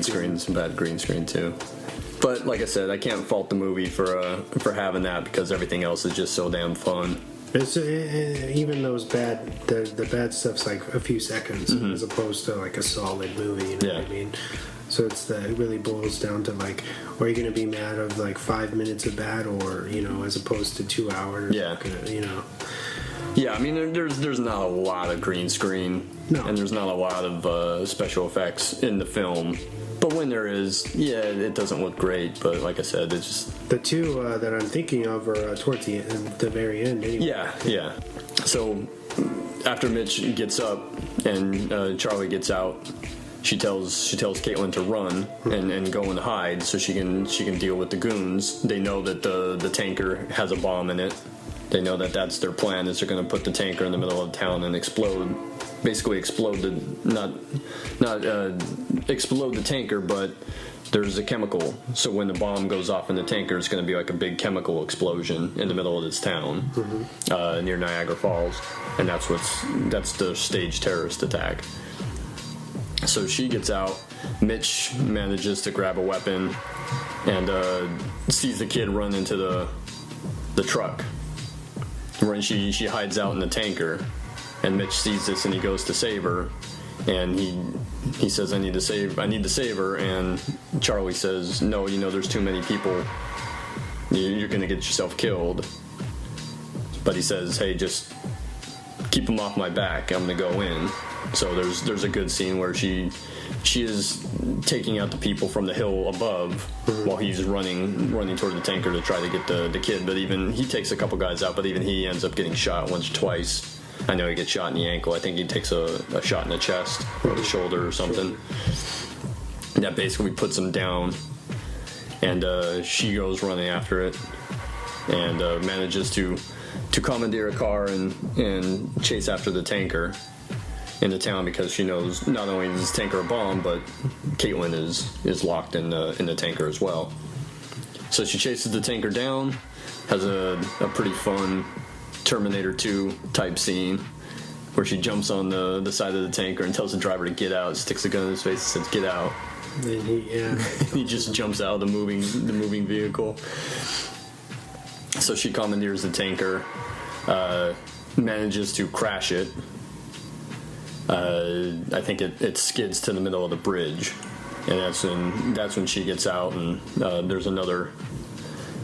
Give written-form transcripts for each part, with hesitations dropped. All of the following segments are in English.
green screen too. But like I said, I can't fault the movie for having that because everything else is just so damn fun. It's even those the bad stuff's like a few seconds as opposed to like a solid movie. You know what I mean? So it really boils down to like, are you going to be mad of like 5 minutes of bad, or as opposed to 2 hours? Yeah. Yeah, I mean, there's not a lot of green screen, and there's not a lot of special effects in the film. But when there is, it doesn't look great. But like I said, it's just... The two that I'm thinking of are towards the very end anyway. Yeah. So after Mitch gets up and Charlie gets out, she tells Caitlin to run and go and hide so she can deal with the goons. They know that the tanker has a bomb in it. They know that that's their plan, is they're going to put the tanker in the middle of town and explode the tanker, but there's a chemical. So when the bomb goes off in the tanker, it's going to be like a big chemical explosion in the middle of this town near Niagara Falls, and that's the staged terrorist attack. So she gets out. Mitch manages to grab a weapon and sees the kid run into the truck. When she hides out in the tanker, and Mitch sees this and he goes to save her, and he says, I need to save her, and Charlie says, no, there's too many people, you're gonna get yourself killed. But he says, hey, just keep them off my back, I'm gonna go in. So there's a good scene where she is taking out the people from the hill above while he's running toward the tanker to try to get the kid. But even he takes a couple guys out, but even he ends up getting shot once or twice. I know he gets shot in the ankle. I think he takes a shot in the chest or the shoulder or something. And that basically puts him down. And she goes running after it and manages to commandeer a car and chase after the tanker in the town, because she knows not only is this tanker a bomb, but Caitlin is locked in the tanker as well. So she chases the tanker down, has a pretty fun Terminator 2 type scene where she jumps on the side of the tanker and tells the driver to get out, sticks a gun in his face and says, get out. And he just jumps out of the moving vehicle. So she commandeers the tanker, manages to crash it. I think it skids to the middle of the bridge, and that's when she gets out, and there's another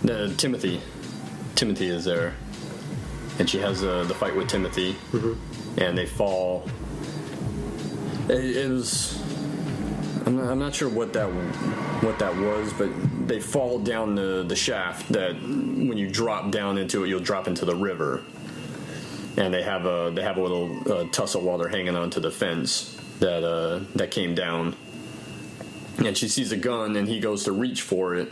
Timothy is there, and she has the fight with Timothy, and they fall. It was I'm not sure what that was, but they fall down the shaft that when you drop down into it, you'll drop into the river. And they have a little tussle while they're hanging onto the fence that came down. And she sees a gun, and he goes to reach for it.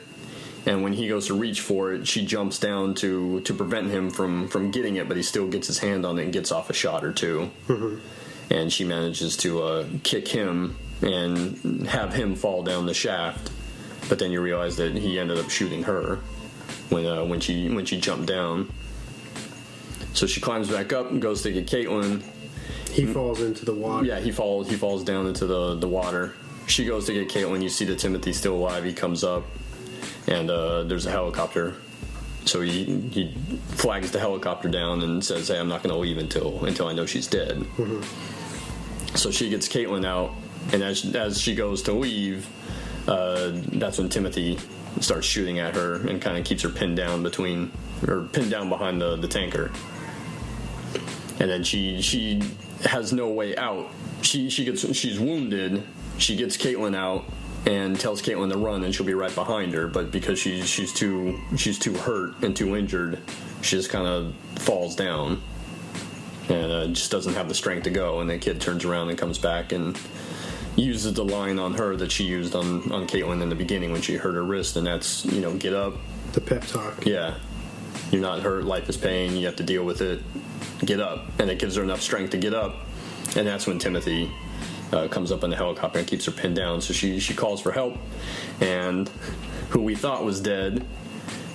And when he goes to reach for it, she jumps down to prevent him from getting it, but he still gets his hand on it and gets off a shot or two. And she manages to kick him and have him fall down the shaft. But then you realize that he ended up shooting her when she jumped down. So she climbs back up and goes to get Caitlin. He falls into the water. Yeah, he falls down into the water. She goes to get Caitlin. You see that Timothy's still alive. He comes up, and there's a helicopter. So he flags the helicopter down and says, hey, I'm not going to leave until I know she's dead. So she gets Caitlin out, and as she goes to leave, that's when Timothy starts shooting at her and kind of keeps her pinned down behind the tanker. And then she has no way out. She's wounded. She gets Caitlin out and tells Caitlin to run, and she'll be right behind her. But because she's too hurt and too injured, she just kind of falls down and just doesn't have the strength to go. And the kid turns around and comes back and uses the line on her that she used on Caitlin in the beginning when she hurt her wrist, and that's, get up. The pep talk. Yeah. You're not hurt, life is pain, you have to deal with it, get up. And it gives her enough strength to get up, and that's when Timothy comes up in the helicopter and keeps her pinned down. So she calls for help, and who we thought was dead,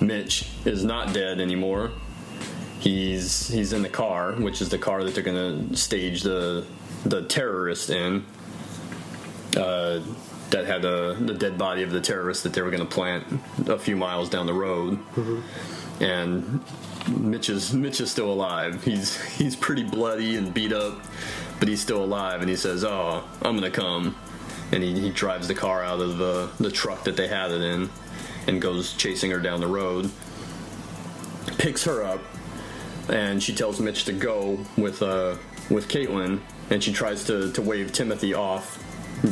Mitch, is not dead anymore. He's in the car, which is the car that they're going to stage the terrorist in. that had the dead body of the terrorist that they were going to plant a few miles down the road. And Mitch is still alive. He's pretty bloody and beat up, but he's still alive. And he says, "Oh, I'm going to come." And he drives the car out of the truck that they had it in and goes chasing her down the road. Picks her up, and she tells Mitch to go with Caitlin, and she tries to wave Timothy off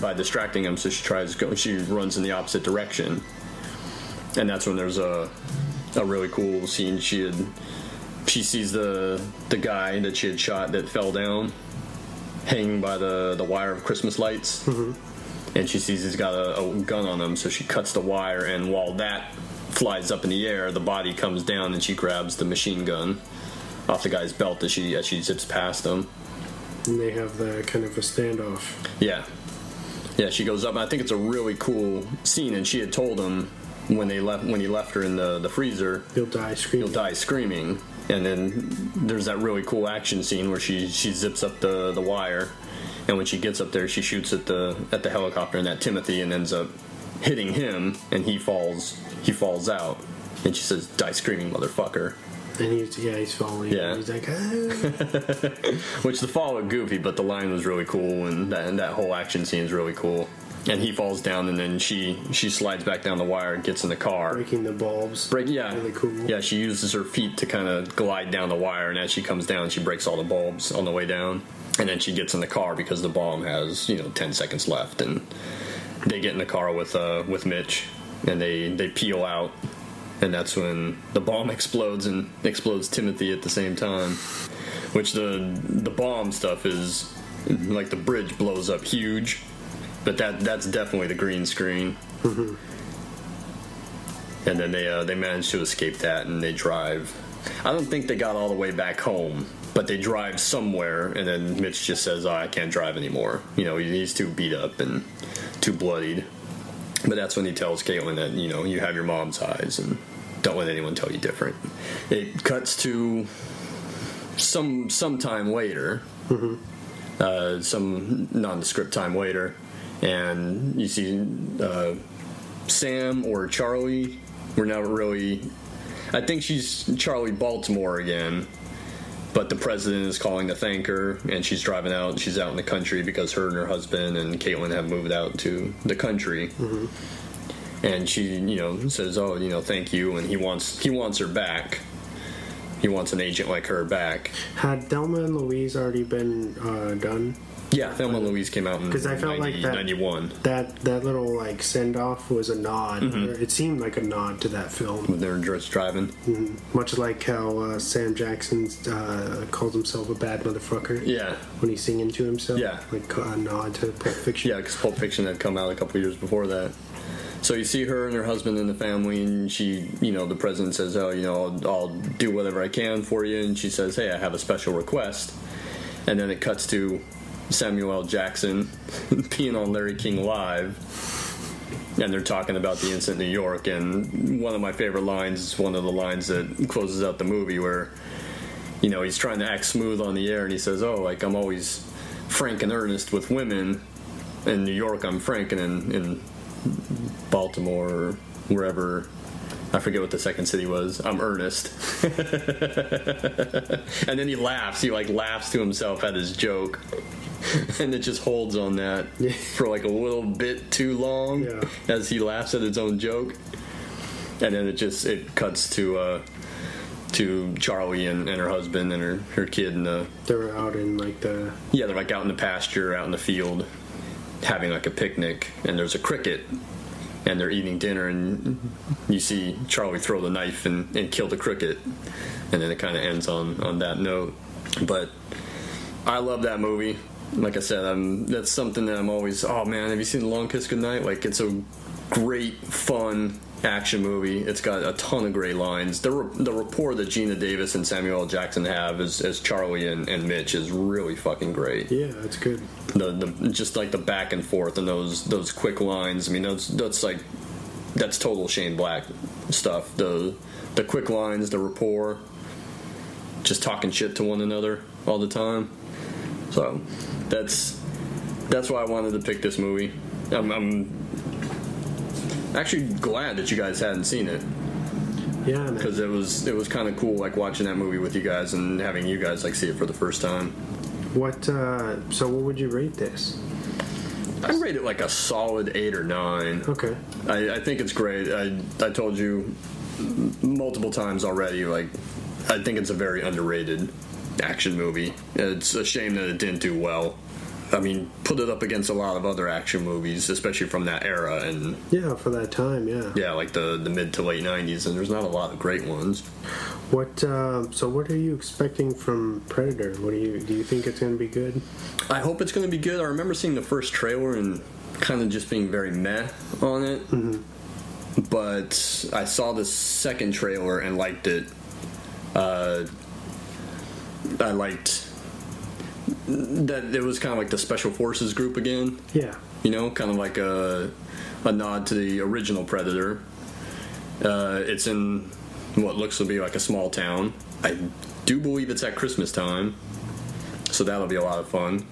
by distracting him. So she runs in the opposite direction, and that's when there's a really cool scene. She sees the guy that she had shot that fell down, hanging by the wire of Christmas lights, and she sees he's got a gun on him. So she cuts the wire, and while that flies up in the air, the body comes down, and she grabs the machine gun off the guy's belt as she zips past him. And they have the kind of a standoff. Yeah, she goes up, and I think it's a really cool scene. And she had told him when he left her in the freezer, You'll die screaming. And then there's that really cool action scene where she zips up the wire, and when she gets up there, she shoots at the helicopter and at Timothy, and ends up hitting him, and he falls out, and she says, "Die screaming, motherfucker." And he's falling. Yeah. And he's like, Which the fall was goofy, but the line was really cool, and that whole action scene is really cool. And he falls down, and then she slides back down the wire and gets in the car. Breaking the bulbs. Really cool. Yeah, she uses her feet to kind of glide down the wire, and as she comes down, she breaks all the bulbs on the way down. And then she gets in the car because the bomb has, 10 seconds left, and they get in the car with Mitch, and they peel out. And that's when the bomb explodes and explodes Timothy at the same time. Which the bomb stuff is like the bridge blows up huge, but that's definitely the green screen. And then they manage to escape that, and they drive. I don't think they got all the way back home, but they drive somewhere, and then Mitch just says, "Oh, I can't drive anymore." He's too beat up and too bloodied. But that's when he tells Caitlin that, you have your mom's eyes, and don't let anyone tell you different. It cuts to some time later, some nondescript time later, and you see Sam or Charlie. We're not really... I think she's Charlie Baltimore again, but the president is calling to thank her, and she's driving out. She's out in the country because her and her husband and Caitlin have moved out to the country. And she, says, "Oh, thank you," and he wants her back. He wants an agent like her back. Had Thelma and Louise already been done? Yeah, Thelma and Louise came out in 91. That little send off was a nod. It seemed like a nod to that film. When they're just driving. Much like how Sam Jackson calls himself a bad motherfucker. Yeah. When he's singing to himself. Yeah. Like a nod to Pulp Fiction. Yeah, because Pulp Fiction had come out a couple years before that. So you see her and her husband and the family, and she, the president says, "Oh, I'll do whatever I can for you," and she says, "Hey, I have a special request." And then it cuts to Samuel L. Jackson being on Larry King Live, and they're talking about the incident in New York. And one of my favorite lines is one of the lines that closes out the movie, where he's trying to act smooth on the air, and he says, "Oh, I'm always frank and earnest with women. In New York, I'm frank, and in Baltimore or wherever, I forget what the second city was, I'm earnest." And then he laughs. He laughs to himself at his joke, and it just holds on that for a little bit too long as he laughs at his own joke. And then it cuts to Charlie and her husband and her kid, and they're out in they're out in the pasture, out in the field, having a picnic, and there's a cricket, and they're eating dinner, and you see Charlie throw the knife and kill the cricket, and then it kind of ends on that note. But I love that movie. Like I said, that's something that I'm always, "Oh man, have you seen The Long Kiss Goodnight?" It's a great, fun action movie. It's got a ton of great lines. The rapport that Gina Davis and Samuel L. Jackson have as Charlie and Mitch is really fucking great. Yeah, that's good. The just the back and forth and those quick lines. I mean, that's total Shane Black stuff. The quick lines, the rapport, just talking shit to one another all the time. So that's why I wanted to pick this movie. I'm actually glad that you guys hadn't seen it. Yeah, man. Because it was kind of cool, like watching that movie with you guys and having you guys like see it for the first time. So what would you rate this? I'd rate it like a solid 8 or 9. Okay. I think it's great. I told you multiple times already, like, I think it's a very underrated action movie. It's a shame that it didn't do well. I mean, put it up against a lot of other action movies, especially from that era, and yeah, for that time, yeah. Yeah, like the mid to late 90s, and there's not a lot of great ones. So what are you expecting from Predator? Do you think it's going to be good? I hope it's going to be good. I remember seeing the first trailer and kind of just being very meh on it. Mm-hmm. But I saw the second trailer and liked it. I liked that it was kind of like the Special Forces group again. Yeah. You know, kind of like a nod to the original Predator. It's in what looks to be like a small town. I do believe it's at Christmas time, so that'll be a lot of fun.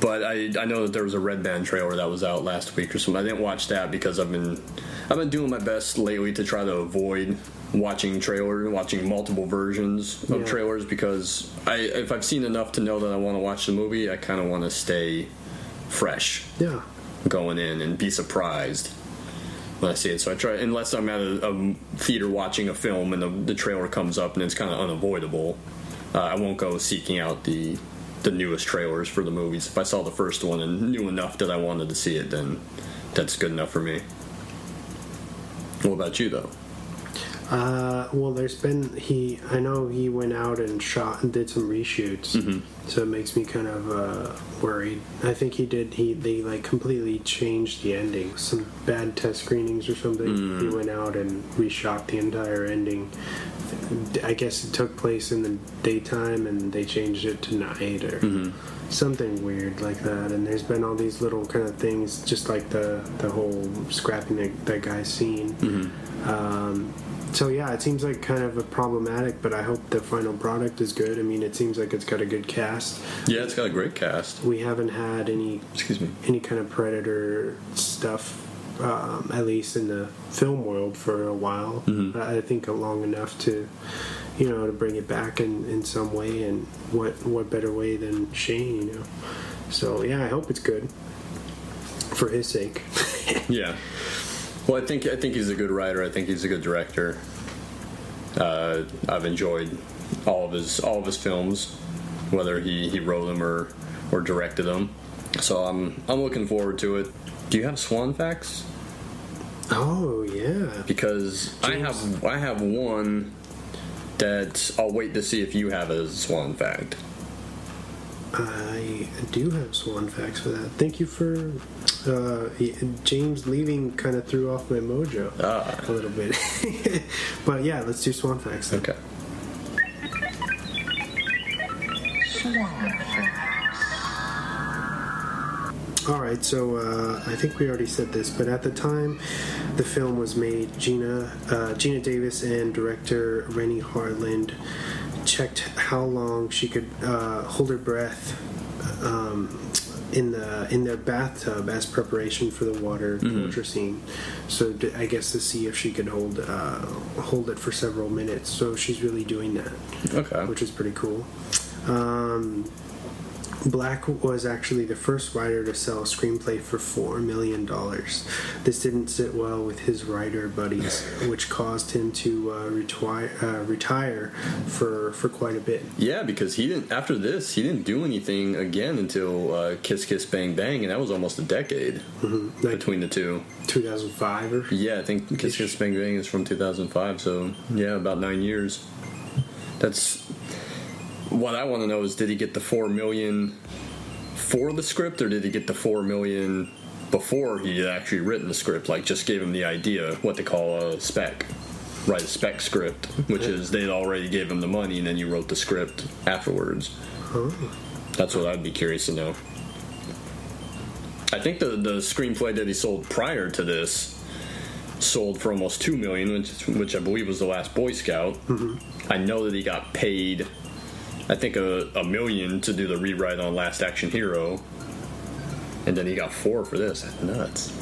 But I know that there was a Red Band trailer that was out last week or something. I didn't watch that because I've been doing my best lately to try to avoid watching multiple versions of trailers, because if I've seen enough to know that I want to watch the movie, I kind of want to stay fresh. Yeah. Going in and be surprised when I see it. So I try, unless I'm at a theater watching a film and the trailer comes up and it's kind of unavoidable, I won't go seeking out the newest trailers for the movies. If I saw the first one and knew enough that I wanted to see it, then that's good enough for me. What about you, though? Well, I know he went out and shot and did some reshoots, so it makes me kind of worried. I think they like completely changed the ending. Some bad test screenings or something. He went out and reshot the entire ending. I guess it took place in the daytime and they changed it to night or something weird like that. And there's been all these little kind of things, just like the whole scrapping that guy's scene. So yeah, it seems like kind of a problematic, but I hope the final product is good. I mean, it seems like it's got a good cast. Yeah, it's got a great cast. We haven't had any kind of Predator stuff, at least in the film world, for a while. I think long enough to bring it back in some way, and what better way than Shane, So yeah, I hope it's good for his sake. Yeah. Well, I think he's a good writer. I think he's a good director. I've enjoyed all of his films, whether he wrote them or directed them. So I'm looking forward to it. Do you have Swan Facts? Oh yeah. Because James. I have one that I'll wait to see if you have as a Swan Fact. I do have Swan Facts for that. Thank you for James leaving. Kind of threw off my mojo a little bit. But yeah, let's do Swan Facts then. Okay. Swan Facts. Alright, so I think we already said this, but at the time the film was made, Gina Davis and director Rennie Harland checked how long she could hold her breath in their bathtub as preparation for the water torture scene. So I guess to see if she could hold it for several minutes. So she's really doing that. Okay. Which is pretty cool. Black was actually the first writer to sell a screenplay for $4 million. This didn't sit well with his writer buddies, which caused him to retire for quite a bit. Yeah, because after this, he didn't do anything again until Kiss Kiss Bang Bang, and that was almost a decade between the two. 2005 or? Yeah, I think Kiss Kiss Bang Bang is from 2005, so yeah, about 9 years. That's... What I want to know is, did he get the $4 million for the script, or did he get the $4 million before he had actually written the script? Like, just gave him the idea, what they call a spec, write a spec script, which is they'd already gave him the money and then you wrote the script afterwards. That's what I'd be curious to know. I think the screenplay that he sold prior to this sold for almost $2 million, which I believe was The Last Boy Scout. I know that he got paid, I think, $1 million to do the rewrite on Last Action Hero, and then he got $4 for this. That's nuts.